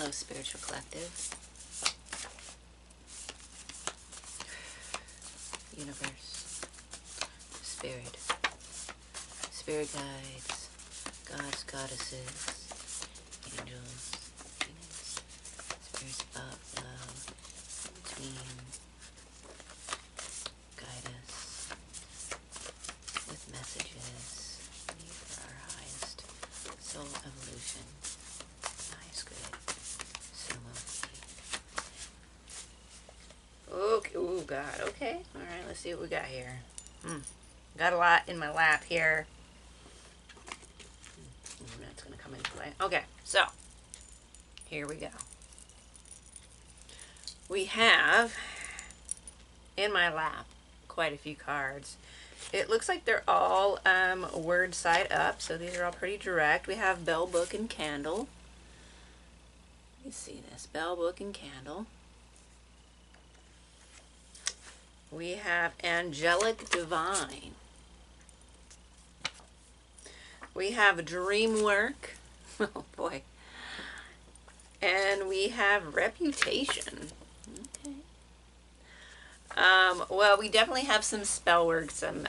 Hello, Spiritual Collective. Universe. Spirit. Spirit guides. Gods, goddesses. Angels. Demons. Spirits above, below. Between. Guide us with messages needed for our highest soul evolution. Highest good. Okay. Oh God. Okay. All right. Let's see what we got here. Got a lot in my lap here. That's gonna come into play. Okay. So here we go. We have in my lap quite a few cards. It looks like they're all word side up, so these are all pretty direct. We have Bell, Book, and Candle. You see this, Bell, Book, and Candle. We have Angelic Divine. We have Dream Work. Oh boy. And we have Reputation. Okay. Well, we definitely have some spell work, some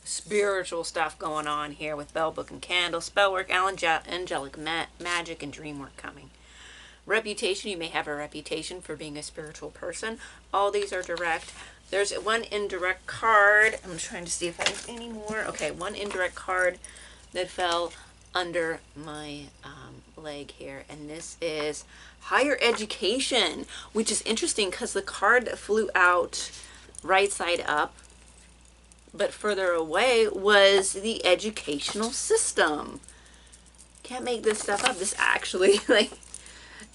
spiritual stuff going on here with Bell, Book, and Candle. Spell work, angelic magic, and dream work coming. Reputation, you may have a reputation for being a spiritual person. All these are direct. There's one indirect card. I'm trying to see if I have any more. Okay, one indirect card that fell under my leg here, and this is higher education, which is interesting because the card that flew out right side up but further away was the educational system. Can't make this stuff up. This actually, like,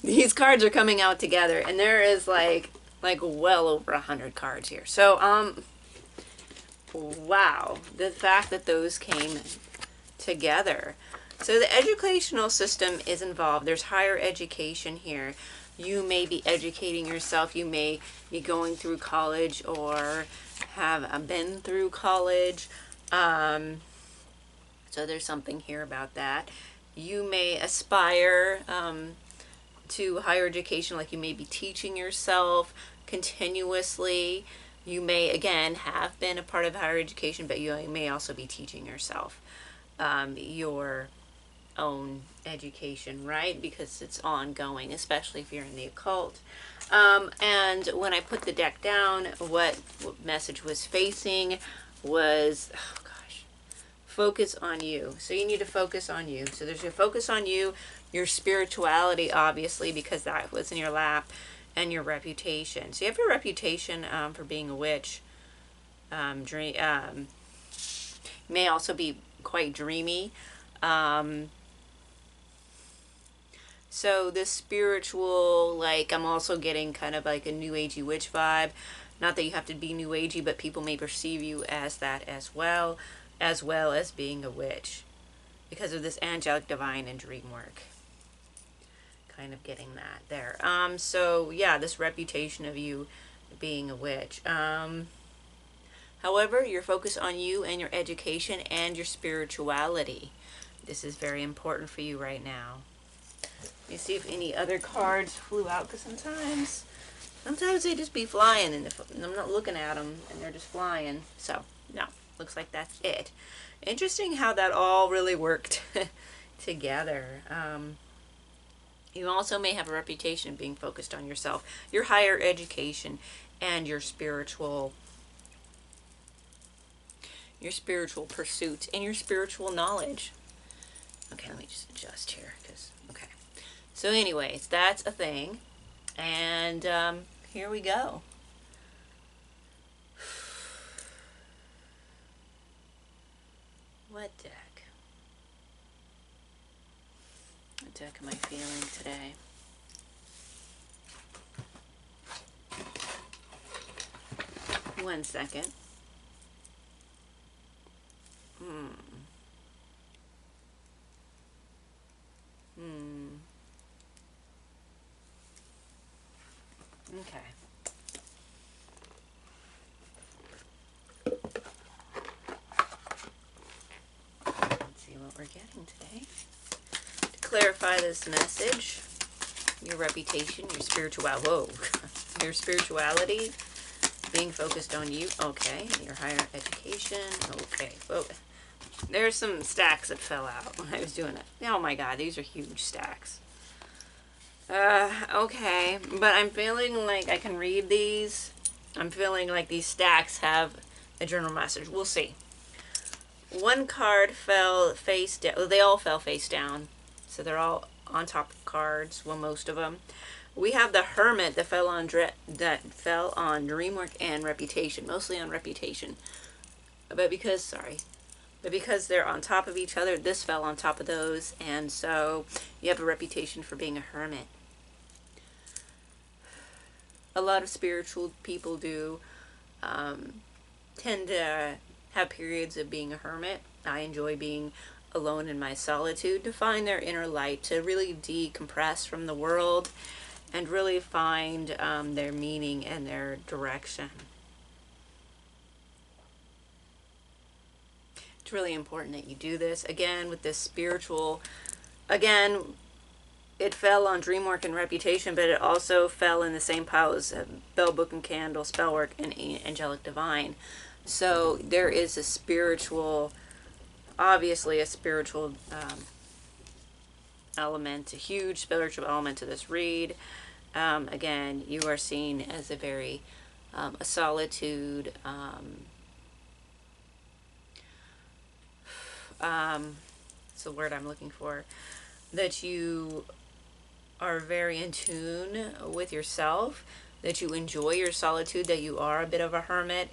these cards are coming out together, and there is like well over 100 cards here. So wow, the fact that those came together. So the educational system is involved. There's higher education here. You may be educating yourself. You may be going through college or have been through college. So there's something here about that. You may aspire to higher education, like you may be teaching yourself continuously. You may, again, have been a part of higher education, but you may also be teaching yourself your own education, right? Because it's ongoing, especially if you're in the occult. And when I put the deck down, what message was facing was, oh gosh, focus on you. So you need to focus on you. So there's your focus on you, your spirituality, obviously, because that was in your lap, and your reputation. So you have your reputation for being a witch. You may also be quite dreamy. So this spiritual, like, I'm also getting kind of like a new agey witch vibe. Not that you have to be new agey, but people may perceive you as that as well as being a witch, because of this angelic divine and dream work. Kind of getting that there. So yeah, this reputation of you being a witch. However, your focus on you and your education and your spirituality. This is very important for you right now. Let me see if any other cards flew out, because sometimes they just be flying, and I'm not looking at them, and they're just flying. So, no, looks like that's it. Interesting how that all really worked together. You also may have a reputation of being focused on yourself, your higher education, and your spiritual pursuits, and your spiritual knowledge. Okay, let me just adjust here, because, okay. So anyways, that's a thing. And here we go. What deck? What deck am I feeling today? One second. Okay. Let's see what we're getting today. clarify this message. Your reputation, your your spirituality, being focused on you. Okay, your higher education. Okay, whoa. There's some stacks that fell out when I was doing it. Oh my god, these are huge stacks. Okay, but I'm feeling like I can read these. I'm feeling like these stacks have a general message. We'll see. One card fell face down. Well, they all fell face down. So they're all on top of cards. Well, most of them. We have the Hermit that fell on dream work and reputation. Mostly on reputation. But because they're on top of each other, this fell on top of those. And so you have a reputation for being a hermit. A lot of spiritual people do tend to have periods of being a hermit. I enjoy being alone in my solitude to find their inner light, to really decompress from the world and really find their meaning and their direction. It's really important that you do this. Again, with this spiritual, it fell on dream work and reputation, but it also fell in the same pile as Bell, Book and Candle, spell work, and angelic divine. So there is a spiritual, obviously a spiritual element, a huge spiritual element to this read. Again, you are seen as a very, a solitude, it's the word I'm looking for, that you are very in tune with yourself, that you enjoy your solitude, that you are a bit of a hermit,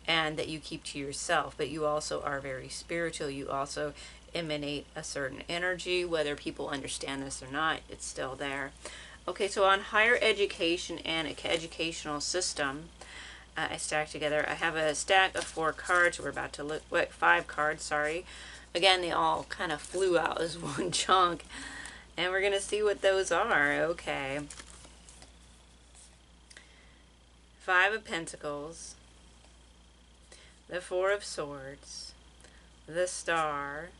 and that you keep to yourself, but you also are very spiritual. You also emanate a certain energy, whether people understand this or not, it's still there. Okay, so on higher education and educational system, I stacked together, I have a stack of 4 cards. We're about to look, 5 cards, sorry. Again, they all kind of flew out as one chunk. And we're going to see what those are. Okay. 5 of Pentacles. The 4 of Swords. The Star.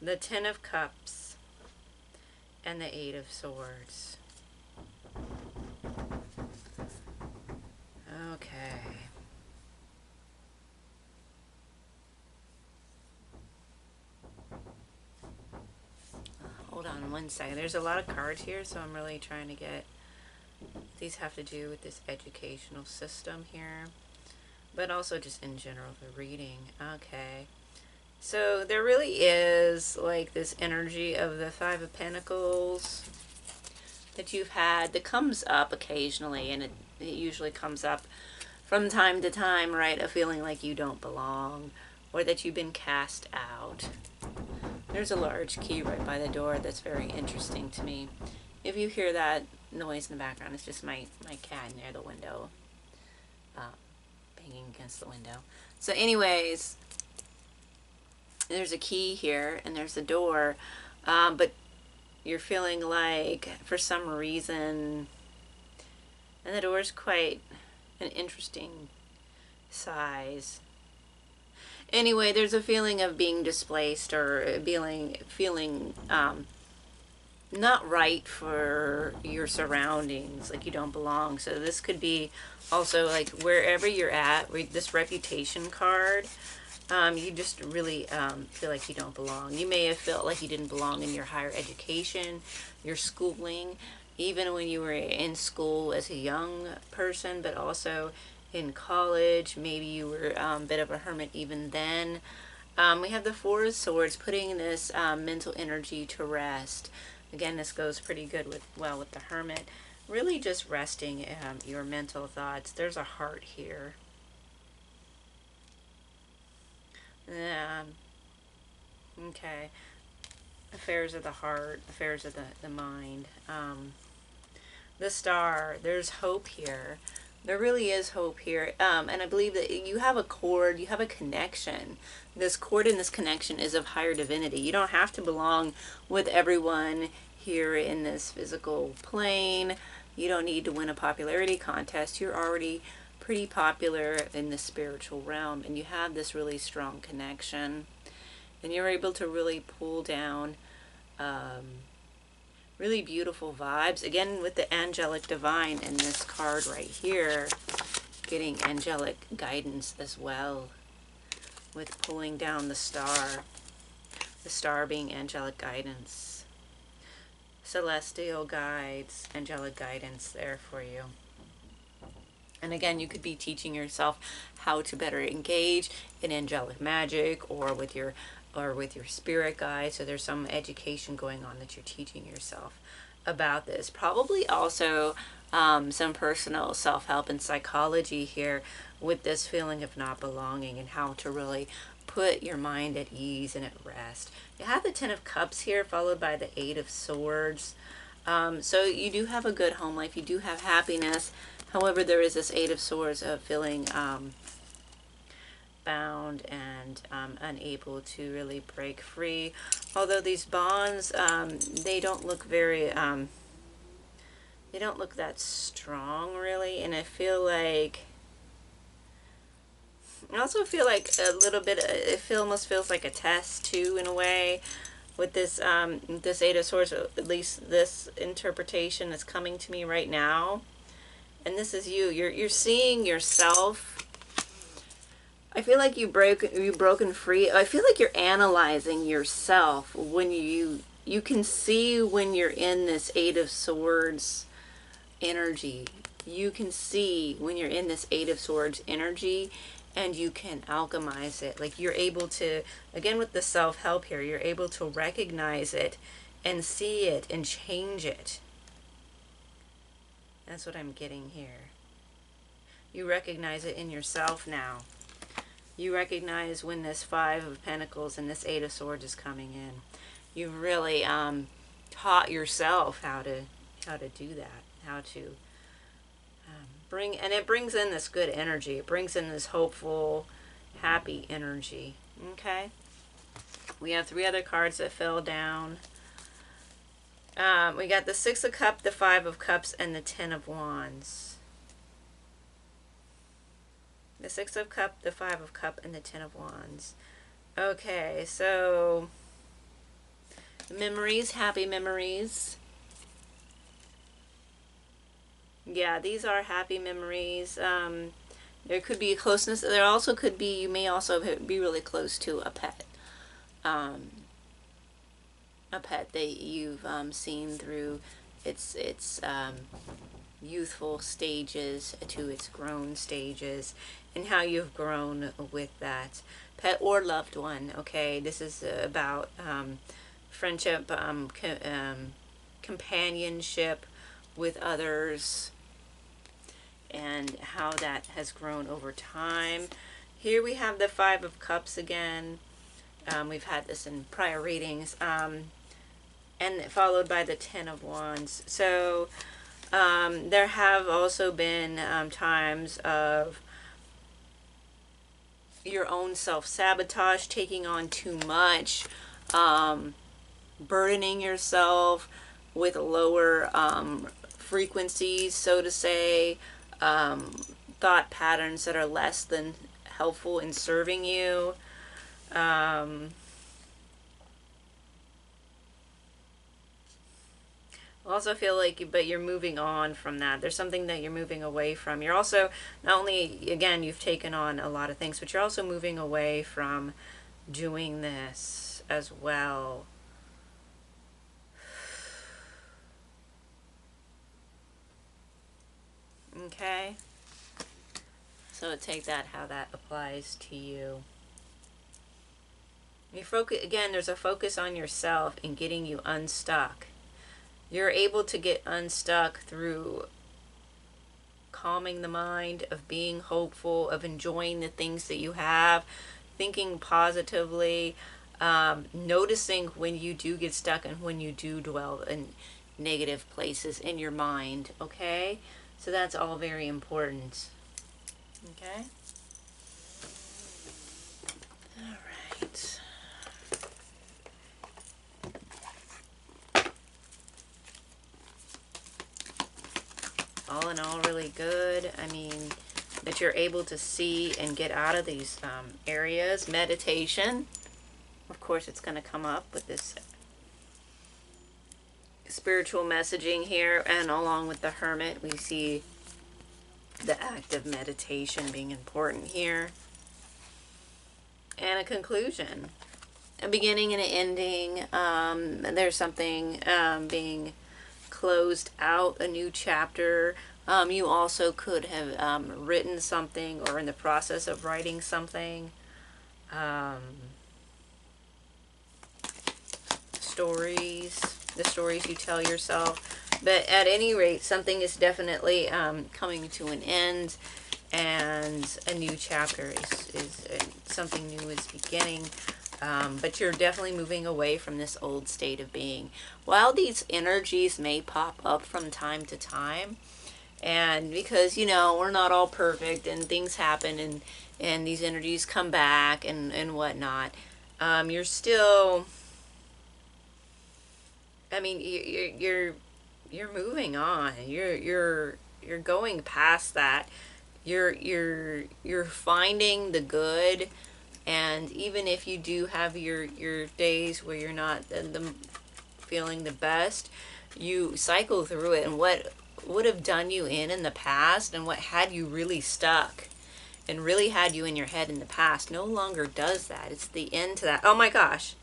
The 10 of Cups. And the 8 of Swords. Okay. Hold on one second. There's a lot of cards here, so I'm really trying to get... These have to do with this educational system here, but also just in general the reading. Okay. So there really is like this energy of the 5 of Pentacles that you've had that comes up occasionally, and it usually comes up from time to time, right? A feeling like you don't belong or that you've been cast out. There's a large key right by the door that's very interesting to me. If you hear that noise in the background, it's just my cat near the window, banging against the window. So anyways, there's a key here and there's a door, but you're feeling like for some reason, and the door's quite an interesting size. Anyway, there's a feeling of being displaced or feeling not right for your surroundings, like you don't belong. So this could be also like wherever you're at, this reputation card, you just really feel like you don't belong. You may have felt like you didn't belong in your higher education, your schooling, even when you were in school as a young person, but also in college. Maybe you were a bit of a hermit even then. We have the 4 of Swords, putting this mental energy to rest. Again, this goes pretty good with the Hermit. Really just resting your mental thoughts. There's a heart here. Okay. Affairs of the heart, affairs of the mind. The Star, there's hope here. There really is hope here. And I believe that you have a cord, you have a connection. This cord and this connection is of higher divinity. You don't have to belong with everyone here in this physical plane. You don't need to win a popularity contest. You're already pretty popular in the spiritual realm, and you have this really strong connection. And you're able to really pull down Really beautiful vibes. Again, with the angelic divine in this card right here, getting angelic guidance as well with pulling down the star being angelic guidance, celestial guides, angelic guidance there for you. And again, you could be teaching yourself how to better engage in angelic magic or with your spirit guides. So there's some education going on that you're teaching yourself about this. Probably also some personal self-help and psychology here with this feeling of not belonging and how to really put your mind at ease and at rest. You have the Ten of Cups here followed by the Eight of Swords. So you do have a good home life. You do have happiness. However, there is this Eight of Swords of feeling bound and unable to really break free. Although these bonds, they don't look very, they don't look that strong really. And I also feel like a little bit, almost feels like a test too in a way. With this this Eight of Swords, at least this interpretation is coming to me right now. And this is you. You're seeing yourself. I feel like you've broken free. I feel like you're analyzing yourself when you can see when you're in this Eight of Swords energy. You can see when you're in this Eight of Swords energy, and you can alchemize it. Like you're able to, again with the self-help here, you're able to recognize it and see it and change it. That's what I'm getting here. You recognize it in yourself now. You recognize when this Five of Pentacles and this Eight of Swords is coming in. You've really taught yourself how to do that, how to bring, and it brings in this good energy. It brings in this hopeful, happy energy. Okay. We have three other cards that fell down. We got the Six of Cups, the Five of Cups, and the Ten of Wands. The Six of Cups, the Five of Cups, and the Ten of Wands. Okay, so memories, happy memories. Yeah, these are happy memories. There could be a closeness. There also could be, you may also be really close to a pet. A pet that you've seen through its youthful stages to its grown stages, and how you've grown with that pet or loved one. Okay, this is about friendship, companionship with others, and how that has grown over time. Here we have the Five of Cups again. We've had this in prior readings, and followed by the Ten of Wands. So there have also been times of your own self-sabotage, taking on too much, burdening yourself with lower frequencies, so to say, thought patterns that are less than helpful in serving you. I also feel like, but you're moving on from that. There's something that you're moving away from. You're also, not only, again, you've taken on a lot of things, but you're also moving away from doing this as well. Okay? So take that, how that applies to you. You focus, again, there's a focus on yourself and getting you unstuck. You're able to get unstuck through calming the mind, of being hopeful, of enjoying the things that you have, thinking positively, noticing when you do get stuck and when you do dwell in negative places in your mind. Okay? So that's all very important. Okay? All right. All in all, really good. I mean, that you're able to see and get out of these areas. Meditation. Of course, it's going to come up with this spiritual messaging here, and along with the Hermit, we see the act of meditation being important here. And a conclusion. A beginning and an ending. There's something being closed out, a new chapter. You also could have written something or in the process of writing something. Stories, the stories you tell yourself. But at any rate, something is definitely coming to an end, and a new chapter is something new is beginning. But you're definitely moving away from this old state of being. While these energies may pop up from time to time, and because, we're not all perfect and things happen, and these energies come back and whatnot, you're still, I mean, you're moving on. You're going past that. You're finding the good. And even if you do have your days where you're not feeling the best, you cycle through it. And what would have done you in the past, and what had you really stuck and really had you in your head in the past, no longer does that. It's the end to that. Oh my gosh.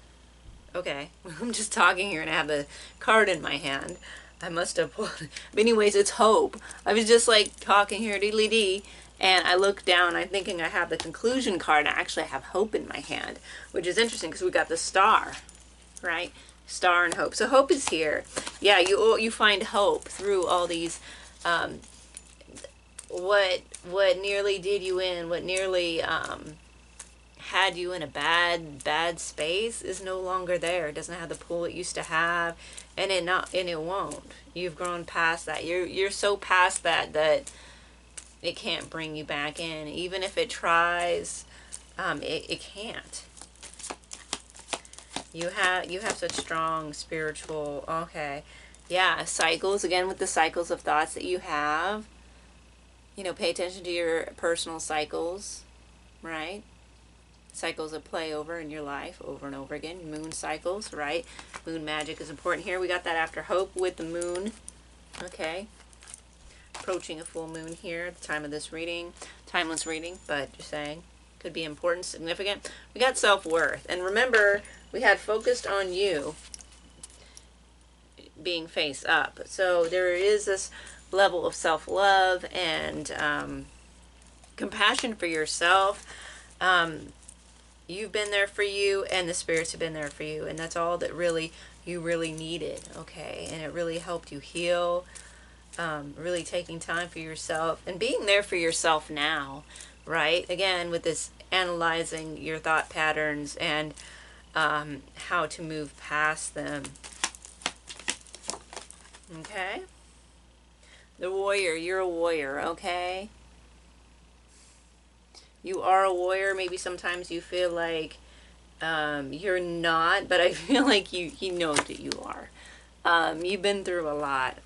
Okay. I'm just talking here and I have the card in my hand. I must have pulled. But anyways, it's hope. I was just like talking here, dee and I look down, I'm thinking I have the conclusion card, and I actually have hope in my hand, which is interesting because we got the star, right? Star and hope. So hope is here. Yeah, you find hope through all these, what nearly did you in, what nearly had you in a bad space is no longer there. It doesn't have the pull it used to have, and it won't. You've grown past that. You're so past that it can't bring you back in. Even if it tries, it can't. You have such strong spiritual, okay. Yeah, cycles, again with the cycles of thoughts that you have. Pay attention to your personal cycles, right? Cycles that play over in your life over and over again. Moon cycles, right? Moon magic is important here. We got that after hope with the moon, okay. Approaching a full moon here at the time of this reading. Timeless reading, but just saying. Could be important, significant. We got self-worth. And remember, we had focused on you being face up. So there is this level of self-love and compassion for yourself. You've been there for you, and the spirits have been there for you. And that's all that you really needed, okay? And it really helped you heal. Really taking time for yourself and being there for yourself now, right? Again, with this analyzing your thought patterns and how to move past them. Okay? The warrior, you're a warrior, okay? You are a warrior. Maybe sometimes you feel like you're not, but I feel like you know that you are. You've been through a lot.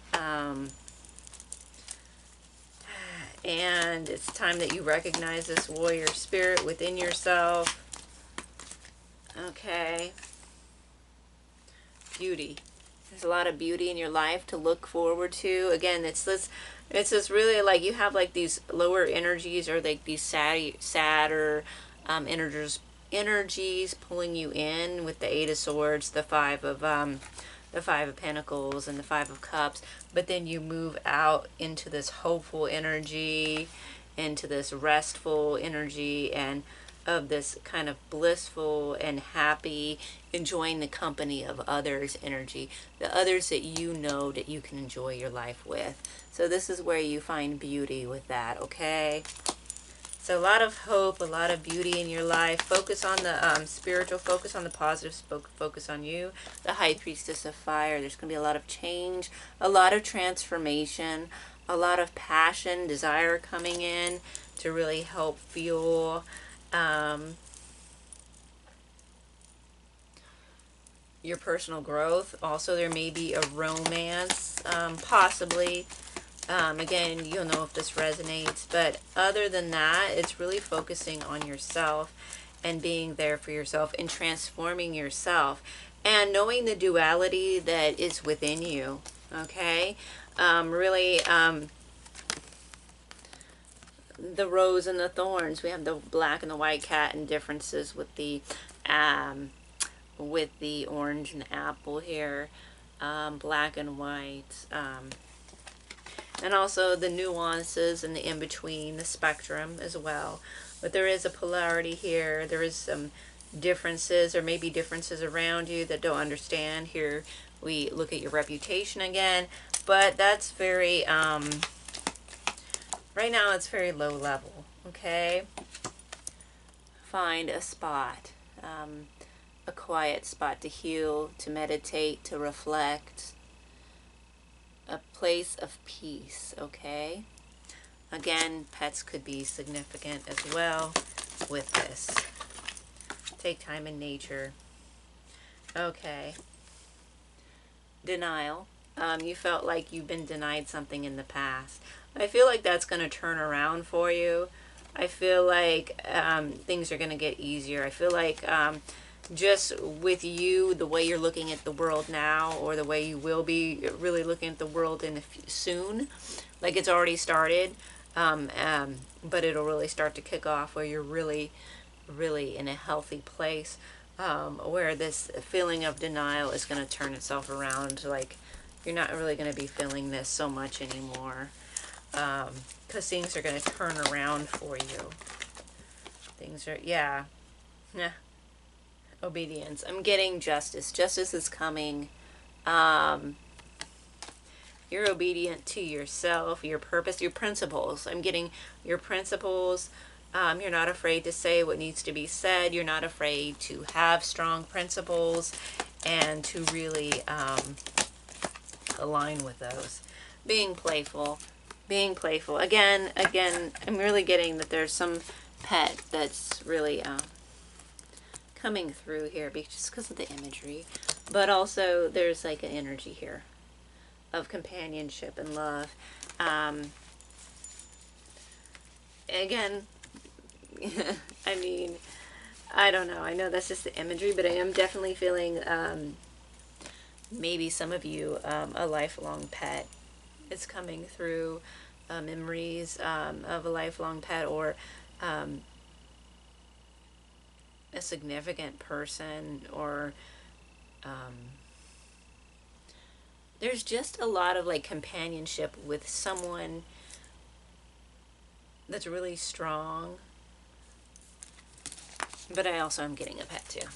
And it's time that you recognize this warrior spirit within yourself. Okay. Beauty. There's a lot of beauty in your life to look forward to. Again, it's this really like you have like these lower energies, or like these sadder energies pulling you in with the Eight of Swords, the Five of Pentacles, and the Five of Cups. But then you move out into this hopeful energy, into this restful energy, and of this kind of blissful and happy, enjoying the company of others energy, the others that you know that you can enjoy your life with. So this is where you find beauty with that, okay? So a lot of hope, a lot of beauty in your life. Focus on the spiritual, focus on the positive, focus on you. The High Priestess of Fire. There's going to be a lot of change, a lot of transformation, a lot of passion, desire coming in to really help fuel your personal growth. Also, there may be a romance, possibly. Again, you'll know if this resonates, but other than that, it's really focusing on yourself and being there for yourself and transforming yourself and knowing the duality that is within you. Okay? Really, the rose and the thorns. We have the black and the white cat, and differences with the orange and the apple here, black and white, and also the nuances and the in-between, the spectrum as well. But there is a polarity here. There is some differences, or maybe differences around you that don't understand. Here we look at your reputation again, but that's very, right now it's very low level, okay? Find a spot, a quiet spot to heal, to meditate, to reflect, a place of peace, okay? Again, pets could be significant as well with this. Take time in nature. Okay. Denial. You felt like you've been denied something in the past. I feel like that's going to turn around for you. I feel like things are going to get easier. I feel like just with you, the way you're looking at the world now, or the way you will be really looking at the world soon, like it's already started, but it'll really start to kick off where you're really, really in a healthy place, where this feeling of denial is going to turn itself around. Like you're not really going to be feeling this so much anymore, because things are going to turn around for you. Things are, yeah. Obedience. I'm getting justice. Justice is coming. You're obedient to yourself, your purpose, your principles. I'm getting your principles. You're not afraid to say what needs to be said. You're not afraid to have strong principles and to really align with those. Being playful. Being playful. Again, I'm really getting that there's some pet that's really coming through here just because of the imagery, but also there's like an energy here of companionship and love. Again, I mean, I don't know. I know that's just the imagery, but I am definitely feeling maybe some of you, a lifelong pet is coming through, memories of a lifelong pet, or a significant person, or there's just a lot of like companionship with someone that's really strong. But I also am getting a pet too.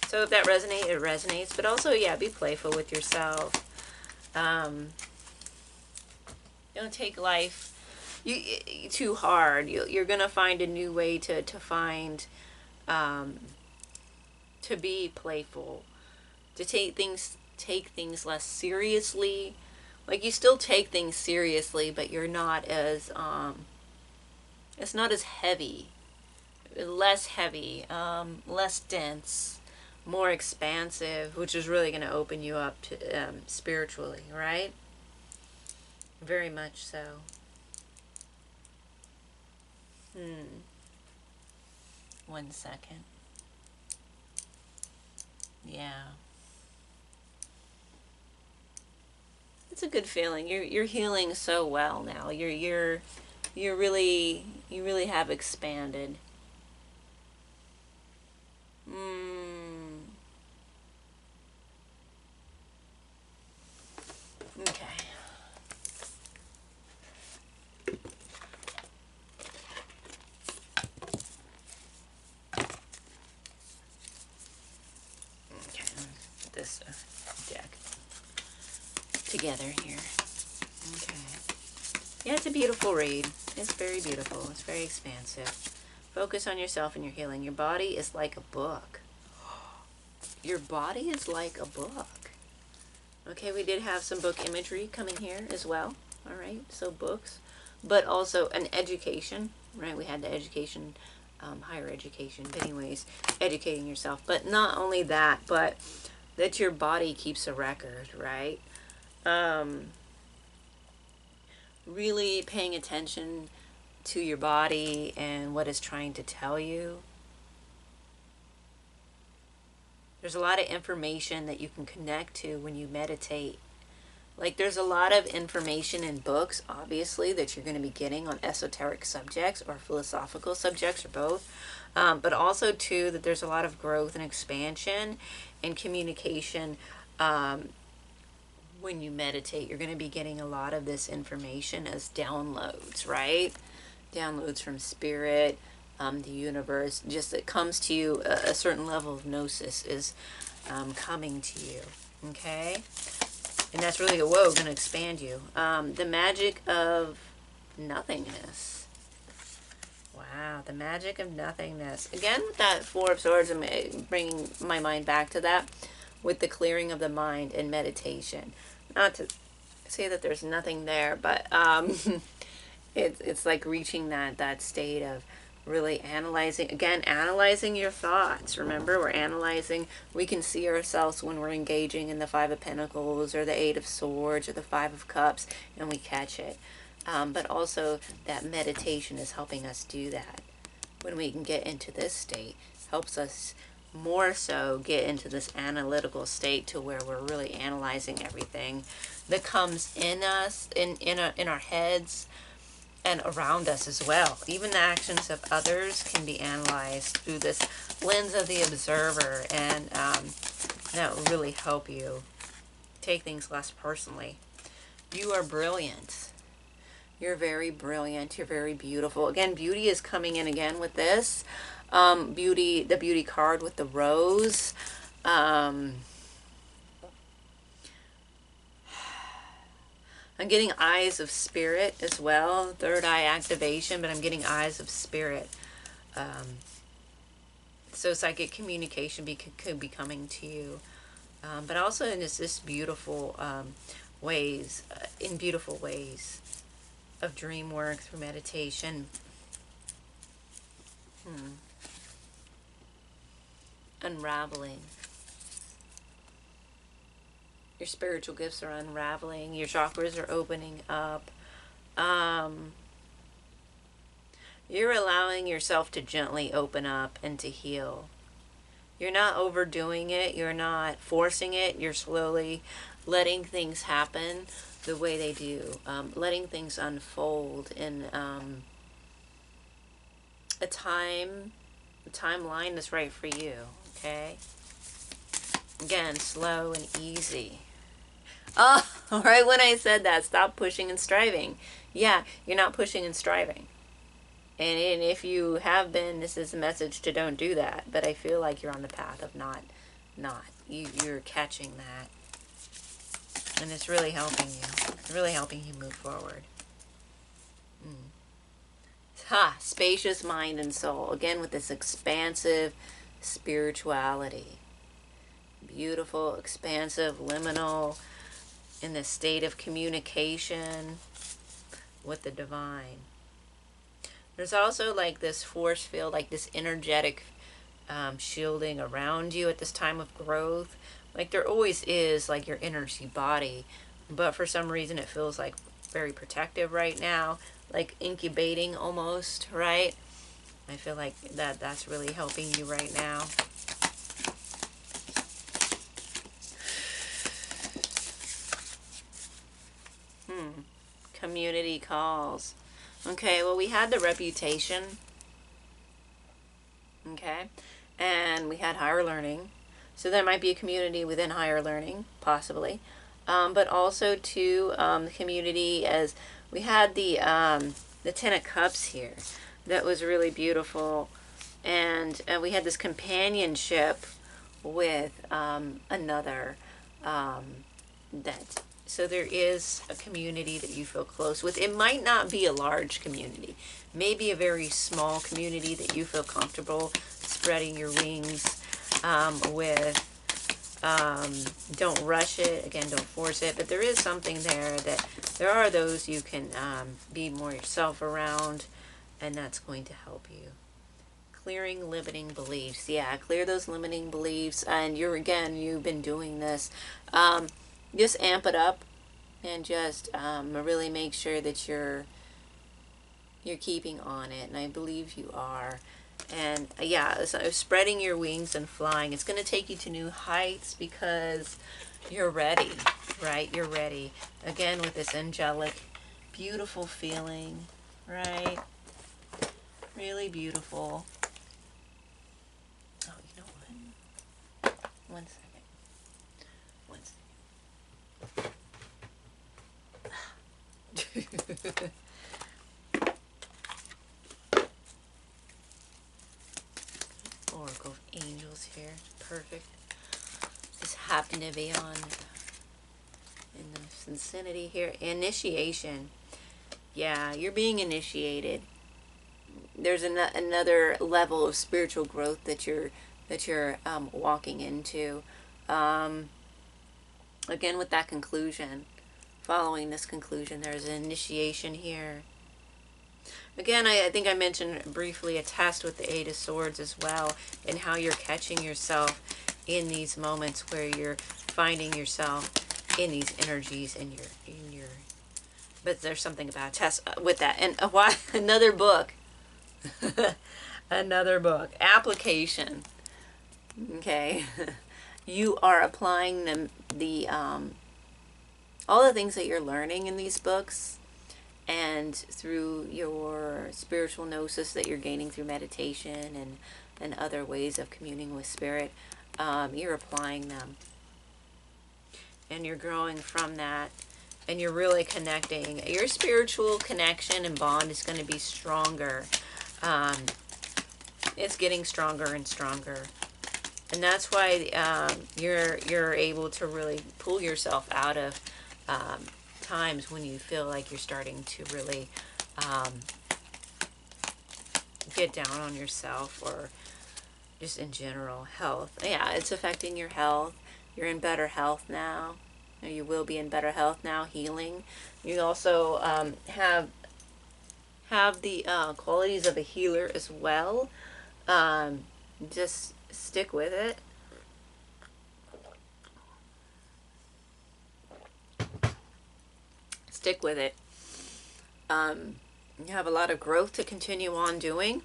So if that resonates, it resonates. But also, yeah, be playful with yourself. Don't take life too hard. You're gonna find a new way to find, to be playful, to take things less seriously. Like you still take things seriously, but you're not as it's not as heavy, less heavy, less dense, more expansive, which is really going to open you up to spiritually, right? Very much so. One second. Yeah. It's a good feeling. You're healing so well now. You really have expanded. Okay. Put this deck together here. Okay. Yeah, it's a beautiful read. It's very beautiful. It's very expansive. Focus on yourself and your healing. Your body is like a book. Your body is like a book. Okay, we did have some book imagery coming here as well. All right, so books, but also an education, right? We had the education, higher education, but anyways, educating yourself. But not only that, but that your body keeps a record, right? Really paying attention to your body and what it's trying to tell you. There's a lot of information that you can connect to when you meditate. Like, there's a lot of information in books, obviously, that you're going to be getting on esoteric subjects or philosophical subjects or both. But also, too, that there's a lot of growth and expansion and communication. When you meditate, you're going to be getting a lot of this information as downloads, right? Downloads from spirit, the universe. Just it comes to you, a certain level of gnosis is coming to you, okay? And that's really, whoa, going to expand you. The magic of nothingness. Wow, the magic of nothingness. Again, with that Four of Swords, I'm bringing my mind back to that with the clearing of the mind and meditation. Not to say that there's nothing there, but it's like reaching that state of really analyzing, again, analyzing your thoughts. Remember, we're analyzing, we can see ourselves when we're engaging in the Five of Pentacles or the Eight of Swords or the Five of Cups, and we catch it. But also that meditation is helping us do that. When we can get into this state, helps us more so get into this analytical state to where we're really analyzing everything that comes in us, in our heads, and around us as well. Even the actions of others can be analyzed through this lens of the observer, and that will really help you take things less personally. You are brilliant. You're very brilliant. You're very beautiful. Again, beauty is coming in again with this. Beauty, the beauty card with the rose. I'm getting eyes of spirit as well. Third eye activation, but I'm getting eyes of spirit. So psychic communication could be coming to you. But also in this beautiful ways, in beautiful ways of dream work through meditation. Unraveling. Your spiritual gifts are unraveling. Your chakras are opening up. You're allowing yourself to gently open up and to heal. You're not overdoing it. You're not forcing it. You're slowly letting things happen the way they do. Letting things unfold in a timeline that's right for you. Okay? Again, slow and easy. Oh, right when I said that, stop pushing and striving. Yeah, you're not pushing and striving. And if you have been, this is a message to don't do that. But I feel like you're on the path of not. You're catching that. And it's really helping you. It's really helping you move forward. Spacious mind and soul. Again, with this expansive spirituality. Beautiful, expansive, liminal, in this state of communication with the divine. There's also like this force field, like this energetic shielding around you at this time of growth. Like there always is, like your energy body, but for some reason it feels like very protective right now, like incubating almost, right? I feel like that's really helping you right now. Community calls. Okay, well, we had the reputation. Okay, and we had higher learning. So there might be a community within higher learning, possibly. But also to the community, as we had the Ten of Cups here. That was really beautiful. And we had this companionship with another so there is a community that you feel close with. It might not be a large community. Maybe a very small community that you feel comfortable spreading your wings with. Don't rush it. Again, don't force it. But there is something there that there are those you can be more yourself around, and that's going to help you. Clearing limiting beliefs. Yeah, clear those limiting beliefs. And you've been doing this. Just amp it up and just really make sure that you're You're keeping on it, and I believe you are. And yeah, so spreading your wings and flying. It's going to take you to new heights because you're ready, right? You're ready. Again, with this angelic, beautiful feeling, right? Really beautiful. Oh, you know what? One second. One second. Oracle of Angels here. Perfect. This happened to be on in the vicinity here. Initiation. Yeah, you're being initiated. There's another level of spiritual growth that you're walking into. Again, with that conclusion, following this conclusion, there's an initiation here. Again, I think I mentioned briefly a test with the Eight of Swords as well, and how you're catching yourself in these moments where you're finding yourself in these energies in your. But there's something about a test with that, and another book, another book application. Okay, you are applying the all the things that you're learning in these books, and through your spiritual gnosis that you're gaining through meditation and other ways of communing with spirit, you're applying them. And you're growing from that. And you're really connecting. Your spiritual connection and bond is going to be stronger. It's getting stronger and stronger. And that's why you're able to really pull yourself out of times when you feel like you're starting to really get down on yourself, or just in general health. Yeah, it's affecting your health. You're in better health now. You will be in better health now, healing. You also have the qualities of a healer as well. Just stick with it. Stick with it. You have a lot of growth to continue on doing.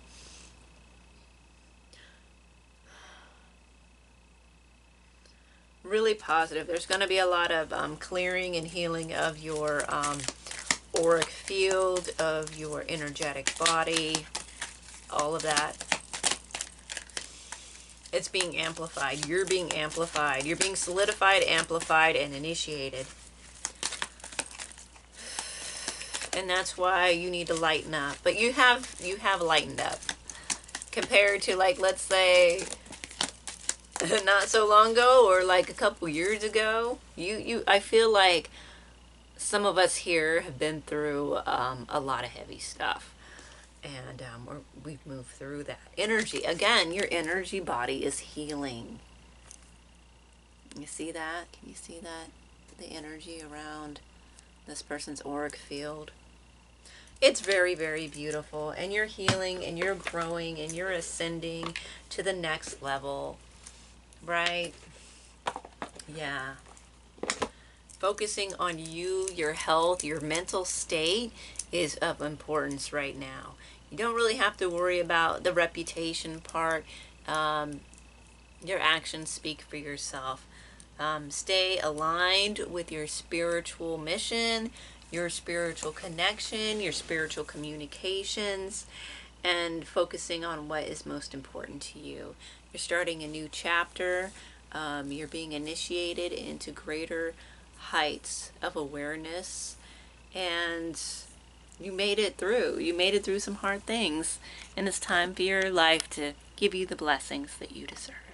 Really positive. There's going to be a lot of clearing and healing of your auric field, of your energetic body, all of that. It's being amplified. You're being amplified. You're being solidified, amplified, and initiated. And that's why you need to lighten up. But you have lightened up compared to, like, let's say not so long ago, or like a couple years ago. I feel like some of us here have been through a lot of heavy stuff, and we've moved through that. Energy, again, your energy body is healing. You see that? Can you see that? The energy around this person's auric field. It's very, very beautiful, and you're healing, and you're growing, and you're ascending to the next level. Right? Yeah. Focusing on you, your health, your mental state is of importance right now. You don't really have to worry about the reputation part. Your actions speak for yourself. Stay aligned with your spiritual mission, your spiritual connection, your spiritual communications, and focusing on what is most important to you. You're starting a new chapter. You're being initiated into greater heights of awareness, and you made it through. You made it through some hard things, and it's time for your life to give you the blessings that you deserve.